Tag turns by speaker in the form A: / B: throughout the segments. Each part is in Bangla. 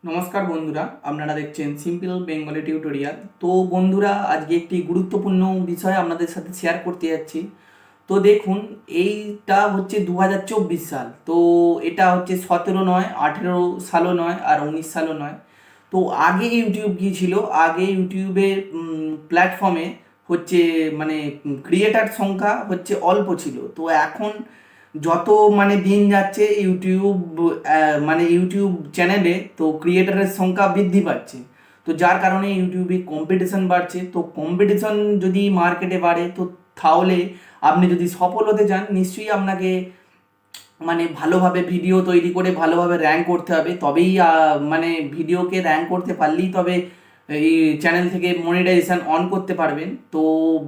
A: নমস্কার বন্ধুরা, আপনারা দেখছেন সিম্পল বেঙ্গলি টিউটোরিয়াল। তো বন্ধুরা, আজকে একটি গুরুত্বপূর্ণ বিষয় আপনাদের সাথে শেয়ার করতে যাচ্ছি। তো দেখুন, এইটা হচ্ছে 2024 সাল। তো এটা হচ্ছে 17 নয়, 18 সালও নয়, আর 19 সালও নয়। তো আগে ইউটিউব কী ছিল? আগে ইউটিউবের প্ল্যাটফর্মে হচ্ছে মানে ক্রিয়েটার সংখ্যা হচ্ছে অল্প ছিল। তো এখন যত দিন যাচ্ছে ইউটিউব ইউটিউব চ্যানেলে তো ক্রিয়েটারের সংখ্যা বৃদ্ধি পাচ্ছে। তো যার কারণে ইউটিউবে কম্পিটিশন বাড়ছে। তো কম্পিটিশন যদি মার্কেটে বাড়ে তো তাহলে আপনি যদি সফল হতে চান, নিশ্চয়ই আপনাকে ভালোভাবে ভিডিও তৈরি করে ভালোভাবে র্যাঙ্ক করতে হবে। তবেই ভিডিওকে র্যাঙ্ক করতে পারলেই তবে এই চ্যানেল থেকে মনিটাইজেশন অন করতে পারবেন। তো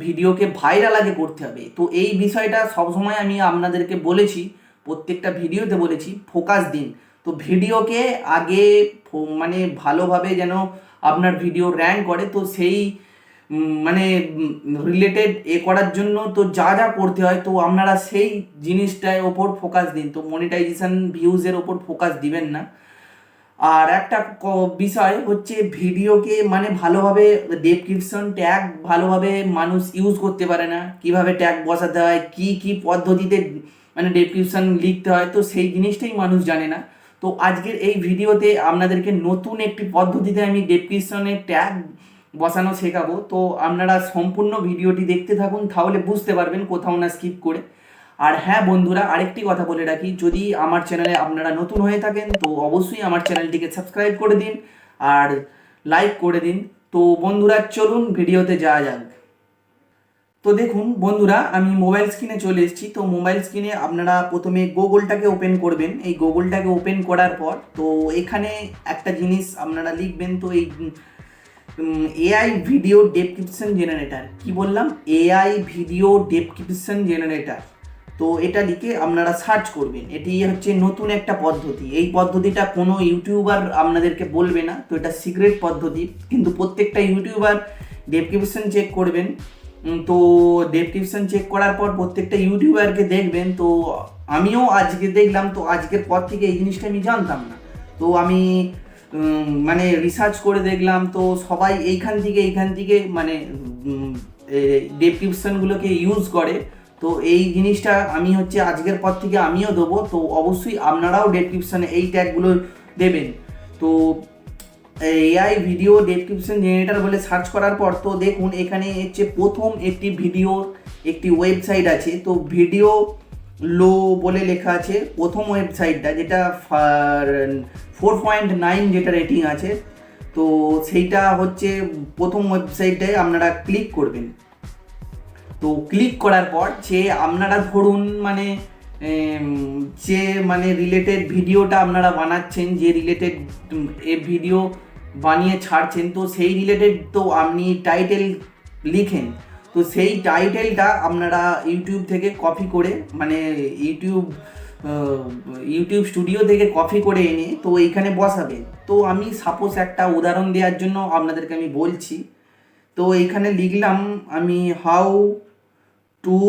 A: ভিডিওকে ভাইরাল আগে করতে হবে। তো এই বিষয়টা সবসময় আমি আপনাদেরকে বলেছি, প্রত্যেকটা ভিডিওতে বলেছি, ফোকাস দিন। তো ভিডিওকে আগে ভালোভাবে যেন আপনার ভিডিও র্যাঙ্ক করে, তো সেই রিলেটেড করার জন্য তো যা যা করতে হয়, তো আপনারা সেই জিনিসটার ওপর ফোকাস দিন। তো মনিটাইজেশন ভিউজের ওপর ফোকাস দিবেন না। আর একটা বিষয় হচ্ছে, ভিডিওকে ভালোভাবে ডেসক্রিপশন ট্যাগ ভালোভাবে মানুষ ইউজ করতে পারে না। কিভাবে ট্যাগ বসাতে হয়, কি কি পদ্ধতিতে ডেসক্রিপশন লিখতে হয়, তো সেই জিনিসটাই মানুষ জানে না। তো আজকের এই ভিডিওতে আপনাদেরকে নতুন একটি পদ্ধতিতে আমি ডেসক্রিপশনে ট্যাগ বসানো শেখাবো। তো আপনারা সম্পূর্ণ ভিডিওটি দেখতে থাকুন, তাহলে বুঝতে পারবেন, কোথাও না স্কিপ করে। আর হ্যাঁ বন্ধুরা, আরেকটি কথা বলে রাখি, যদি আমার চ্যানেলে আপনারা নতুন হয়ে থাকেন তো অবশ্যই আমার চ্যানেলটিকে সাবস্ক্রাইব করে দিন আর লাইক করে দিন। তো বন্ধুরা, চলুন ভিডিওতে যাওয়া যাক। তো দেখুন বন্ধুরা, আমি মোবাইল স্ক্রিনে চলে এসেছি। তো মোবাইল স্ক্রিনে আপনারা প্রথমে গুগলটাকে ওপেন করবেন। এই গুগলটাকে ওপেন করার পর তো এখানে একটা জিনিস আপনারা লিখবেন। তো এই এআই ভিডিও ডেসক্রিপশন জেনারেটর, কি বললাম? AI video description generator. তো এটা লিখে আপনারা সার্চ করবেন। এটি হচ্ছে নতুন একটা পদ্ধতি। এই পদ্ধতিটা কোনো ইউটিউবার আপনাদেরকে বলবে না। তো এটা সিক্রেট পদ্ধতি, কিন্তু প্রত্যেকটা ইউটিউবার ডেসক্রিপশন চেক করবেন। তো ডেসক্রিপশন চেক করার পর প্রত্যেকটা ইউটিউবারকে দেখবেন। তো আমিও আজকে দেখলাম। তো আজকের পর থেকে এই জিনিসটা আমি জানতাম না। তো আমি রিসার্চ করে দেখলাম। তো সবাই এইখান থেকে ডেসক্রিপশনগুলোকে ইউজ করে। তো এই জিনিসটা আমি হচ্ছে আজকের পর থেকে আমিও দেবো। তো অবশ্যই আপনারাও ডেসক্রিপশনে এই ট্যাগগুলো দেবেন। তো এআই ভিডিও ডেসক্রিপশন জেনারেটর বলে সার্চ করার পর তো দেখুন, এখানে হচ্ছে প্রথম একটি ভিডিও একটি ওয়েবসাইট আছে। তো ভিডিও লো বলে লেখা আছে প্রথম ওয়েবসাইটটা, যেটা 4.9 যেটা রেটিং আছে। তো সেইটা হচ্ছে প্রথম ওয়েবসাইটটায় আপনারা ক্লিক করবেন। তো ক্লিক করার পর যে আপনারা ধরুন যে রিলেটেড ভিডিওটা আপনারা বানাচ্ছেন, যে রিলেটেড ভিডিও বানিয়ে ছাড়ছেন, তো সেই রিলেটেড তো আপনি টাইটেল লিখেন। তো সেই টাইটেলটা আপনারা ইউটিউব থেকে কপি করে ইউটিউব স্টুডিও থেকে কপি করে এনে তো এইখানে বসাবেন। তো আমি সাপোজ একটা উদাহরণ দেওয়ার জন্য আপনাদেরকে আমি বলছি। তো এইখানে লিখলাম আমি, how to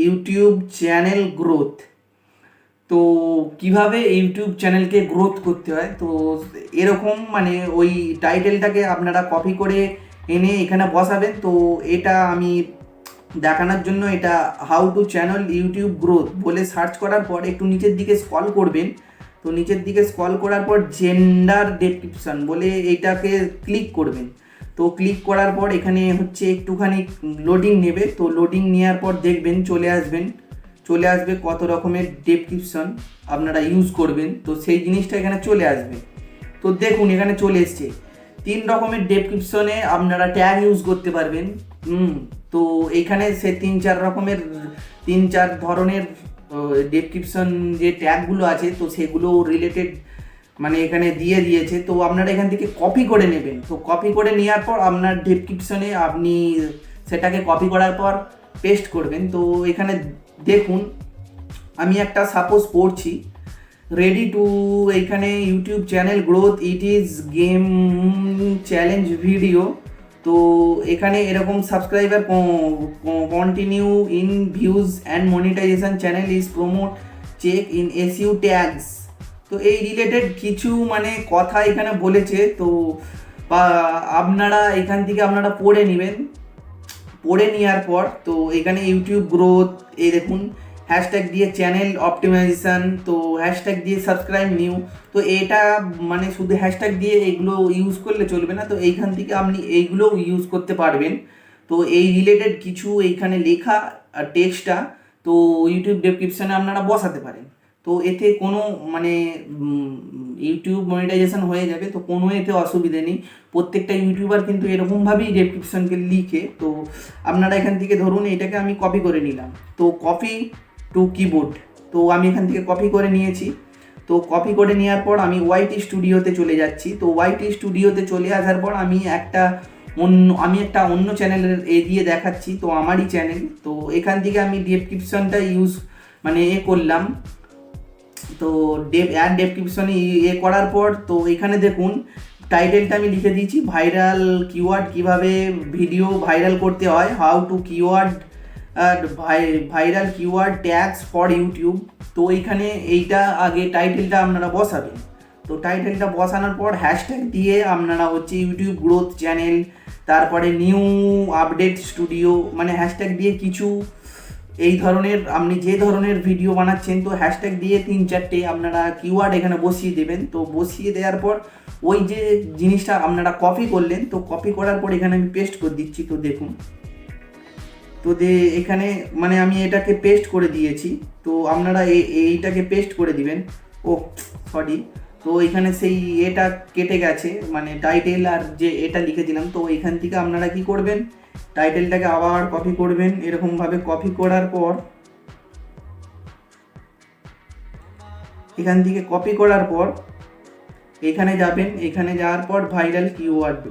A: YouTube channel growth. তো কিভাবে ইউটিউব চ্যানেলকে গ্রোথ করতে হয়, তো এরকম ওই টাইটেলটাকে আপনারা কপি করে এনে এখানে বসাবেন। তো এটা আমি দেখানোর জন্য, এটা how to channel YouTube growth বলে সার্চ করার পর একটু নিচের দিকে স্ক্রল করবেন। তো নিচের দিকে স্ক্রল করার পর জেন্ডার ডেসক্রিপশন বলে এইটাকে ক্লিক করবেন। তো ক্লিক করার পর এখানে হচ্ছে একটুখানি লোডিং নেবে। তো লোডিং নেওয়ার পর দেখবেন চলে আসবে কত রকমের ডেসক্রিপশন আপনারা ইউজ করবেন। তো সেই জিনিসটা এখানে চলে আসবে। তো দেখুন এখানে চলে এসছে 3 রকমের ডেসক্রিপশনে আপনারা ট্যাগ ইউজ করতে পারবেন। তো এইখানে সে 3-4 ধরনের ডেসক্রিপশন যে ট্যাগগুলো আছে, তো সেগুলো রিলেটেড এখানে দিয়ে দিয়েছে। তো আপনারা এখান থেকে কপি করে নেবেন। তো কপি করে নেওয়ার পর আপনার ডেসক্রিপশনে আপনি সেটাকে কপি করার পর পেস্ট করবেন। তো এখানে দেখুন, আমি একটা সাপোজ পড়ছি, রেডি টু এইখানে YouTube channel growth, it is game challenge video. তো এখানে এরকম subscriber continue in views and monetization channel is promote check in SEO tags তো এই রিলেটেড কিছু মানে কথা এখানে বলেছে, তো বা আপনারা এখান থেকে আপনারা পড়ে নেবেন। পড়ে নেওয়ার পর তো এখানে ইউটিউব গ্রোথ, এই দেখুন হ্যাশট্যাগ দিয়ে চ্যানেল অপটিমাইজেশন, তো হ্যাশট্যাগ দিয়ে সাবস্ক্রাইব নিউ। তো এটা মানে শুধু হ্যাশট্যাগ দিয়ে এগুলো ইউজ করলে চলবে না, তো এইখান থেকে আপনি এইগুলোও ইউজ করতে পারবেন। তো এই রিলেটেড কিছু এইখানে লেখা টেক্সটটা তো ইউটিউব ডেসক্রিপশনে আপনারা বসাতে পারেন। তো এতে কোনো মানে ইউটিউব মনিটাইজেশন হয়ে যাবে, তো কোনো এতে অসুবিধে নেই। প্রত্যেকটা ইউটিউবার কিন্তু এরকমভাবেই ডেসক্রিপশনকে লিখে। তো আপনারা এখান থেকে ধরুন এটাকে আমি কপি করে নিলাম, তো কপি টু কিবোর্ড, তো আমি এখান থেকে কপি করে নিয়েছি। তো কপি করে নেওয়ার পর আমি ওয়াইটি স্টুডিওতে চলে যাচ্ছি। তো ওয়াইটি স্টুডিওতে চলে আসার পর আমি একটা অন্য চ্যানেলের দিয়ে দেখাচ্ছি, তো আমারই চ্যানেল। তো এখান থেকে আমি ডেসক্রিপশনটা ইউজ মানে করলাম। তো ডেসক্রিপশনে করার পর তো এখানে দেখুন টাইটেলটা আমি লিখে দিয়েছি, ভাইরাল কিওয়ার্ড, কিভাবে ভিডিও ভাইরাল করতে হয়, how to keyword viral keyword tags for YouTube. তো এইখানে এইটা আগে টাইটেলটা আপনারা বসাবেন। তো টাইটেলটা বসানোর পর হ্যাশট্যাগ দিয়ে আপনারা হচ্ছে ইউটিউব গ্রোথ চ্যানেল, তারপরে নিউ আপডেট স্টুডিও, মানে হ্যাশট্যাগ দিয়ে কিছু এই ধরনের আপনি যে ধরনের ভিডিও বানাচ্ছেন, তো হ্যাশট্যাগ দিয়ে 3-4টে আপনারা কিওয়ার্ড এখানে বসিয়ে দেবেন। তো বসিয়ে দেওয়ার পর ওই যে জিনিসটা আপনারা কপি করলেন, তো কপি করার পর এখানে আমি পেস্ট করে দিচ্ছি। তো দেখুন, তো এখানে মানে আমি এটাকে পেস্ট করে দিয়েছি। তো আপনারা এইটাকে পেস্ট করে দিবেন। ও সরি, তো এখানে সেই এটা কেটে গেছে, মানে টাইটেল আর যে এটা লিখে দিলাম। তো এখান থেকে আপনারা কি করবেন, টাইটেলটাকে আবার কপি করবেন। এরকমভাবে কপি করার পর এখান থেকে কপি করার পর এখানে যাবেন। এখানে যাওয়ার পর ভাইরাল কিওয়ার্ড,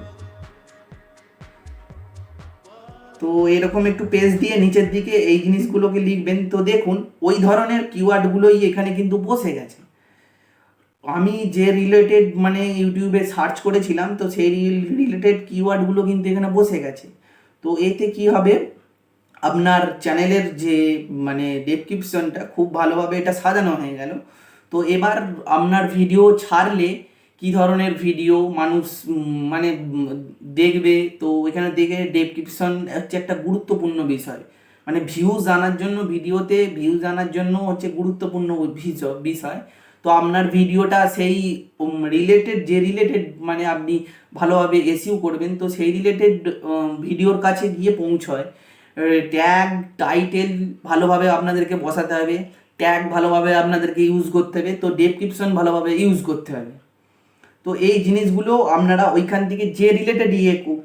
A: তো এরকম একটু পেজ দিয়ে নিচের দিকে এই জিনিসগুলোকে লিখবেন। তো দেখুন ওই ধরনের কিওয়ার্ডগুলোই এখানে কিন্তু বসে গেছে। আমি যে রিলেটেড মানে ইউটিউবে সার্চ করেছিলাম, তো সেই রিলেটেড কিওয়ার্ডগুলো কিন্তু এখানে বসে গেছে। তো এতে কি হবে, আপনার চ্যানেলের যে মানে ডেসক্রিপশনটা খুব ভালোভাবে এটা সাজানো হয়ে গেল। তো এবার আপনার ভিডিও ছাড়লে কি ধরনের ভিডিও মানুষ মানে দেখবে, তো এখানে দেখে ডেসক্রিপশন হচ্ছে একটা গুরুত্বপূর্ণ বিষয়। মানে ভিউজ আনার জন্য, ভিডিওতে ভিউজ আনার জন্য হচ্ছে গুরুত্বপূর্ণ বিষয়। তো আপনার ভিডিওটা সেই রিলেটেড মানে আপনি ভালোভাবে এসইও করবেন, তো সেই রিলেটেড ভিডিওর কাছে গিয়ে পৌঁছয়। ট্যাগ টাইটেল ভালোভাবে আপনাদেরকে বসাতে হবে, ট্যাগ ভালোভাবে আপনাদেরকে ইউজ করতে হবে, তো ডেসক্রিপশন ভালোভাবে ইউজ করতে হবে। তো এই জিনিসগুলো আপনারা ওইখান থেকে যে রিলেটেড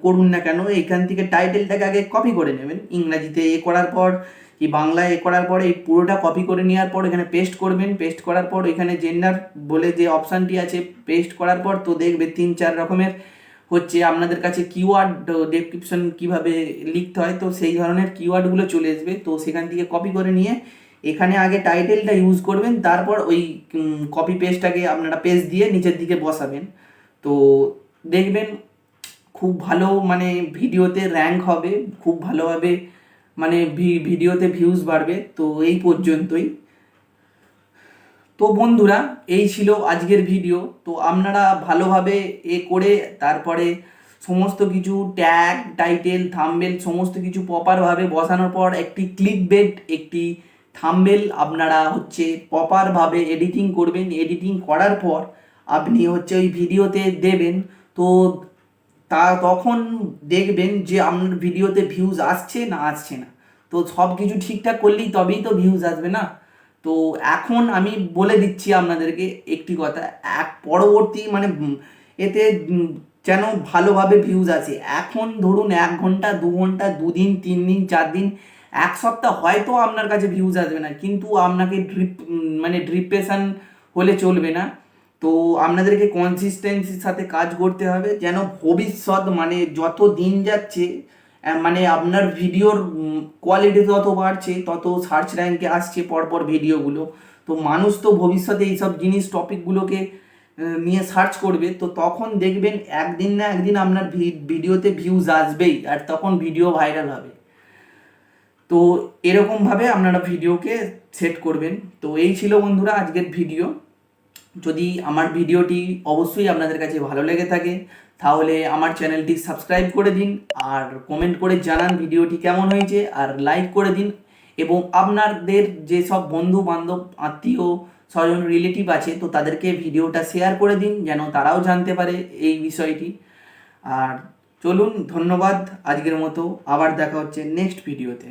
A: করুন না কেন, এইখান থেকে টাইটেলটাকে আগে কপি করে নেবেন। ইংরাজিতে করার পর কি বাংলায় করার পর এই পুরোটা কপি করে নেওয়ার পর এখানে পেস্ট করবেন। পেস্ট করার পর এখানে জেন্ডার বলে যে অপশানটি আছে, পেস্ট করার পর তো দেখবে 3-4 রকমের হচ্ছে আপনাদের কাছে কিওয়ার্ড ডেসক্রিপশন কিভাবে লিখতে হয়, তো সেই ধরনের কিওয়ার্ডগুলো চলে আসবে। তো সেখান থেকে কপি করে নিয়ে এখানে আগে টাইটেলটা ইউজ করবেন, তারপর ওই কপি পেস্টটাকে আপনারা পেস্ট দিয়ে নিচের দিকে বসাবেন। তো দেখবেন খুব ভালো মানে ভিডিওতে র্যাঙ্ক হবে, খুব ভালোভাবে মানে ভিডিওতে ভিউজ বাড়বে। তো এই পর্যন্তই। তো বন্ধুরা এই ছিল আজকের ভিডিও। তো আপনারা ভালোভাবে করে তারপরে সমস্ত কিছু ট্যাগ টাইটেল থাম্বনেল সমস্ত কিছু প্রপারভাবে বসানোর পর একটি ক্লিকবেট একটি থাম্বনেল আপনারা হচ্ছে প্রপারভাবে এডিটিং করবেন। এডিটিং করার পর আপনি হচ্ছে ওই ভিডিওতে দেবেন। তো তখন দেখবেন যে আপনার ভিডিওতে ভিউজ আসছে না আসছে না। তো সব কিছু ঠিকঠাক করলেই তবেই তো ভিউজ আসবে না। তো এখন আমি বলে দিচ্ছি আপনাদেরকে একটি কথা, পরবর্তী মানে এতে যেন ভালোভাবে ভিউজ আসে। এখন ধরুন 1 ঘন্টা 2 ঘন্টা 2 দিন 3 দিন 4 দিন 1 সপ্তাহ হয়তো আপনার কাছে ভিউজ আসবে না, কিন্তু আপনাকে ডিপ্রেশন হলে চলবে না। তো আপনাদেরকে কনসিস্টেন্সির সাথে কাজ করতে হবে, যেন ভবিষ্যৎ মানে যত দিন যাচ্ছে মানে আপনার ভিডিওর কোয়ালিটি যত বাড়ছে তত সার্চ র্যাঙ্কে আসছে পরপর ভিডিওগুলো। তো মানুষ তো ভবিষ্যতে এইসব জিনিস টপিকগুলোকে নিয়ে সার্চ করবে, তো তখন দেখবেন একদিন না একদিন আপনার ভিডিওতে ভিউজ আসবেই, আর তখন ভিডিও ভাইরাল হবে। তো এরকমভাবে আপনারা ভিডিওকে সেট করবেন। তো এই ছিল বন্ধুরা আজকের ভিডিও। যদি আমার ভিডিওটি অবশ্যই আপনাদের কাছে ভালো লেগে থাকে তাহলে আমার চ্যানেলটি সাবস্ক্রাইব করে দিন, আর কমেন্ট করে জানান ভিডিওটি কেমন হয়েছে, আর লাইক করে দিন, এবং আপনাদের যেসব বন্ধু বান্ধব আত্মীয় স্বজন রিলেটিভ আছে তো তাদেরকে ভিডিওটা শেয়ার করে দিন যেন তারাও জানতে পারে এই বিষয়টি। আর চলুন, ধন্যবাদ আজকের মতো, আবার দেখা হচ্ছে নেক্সট ভিডিওতে।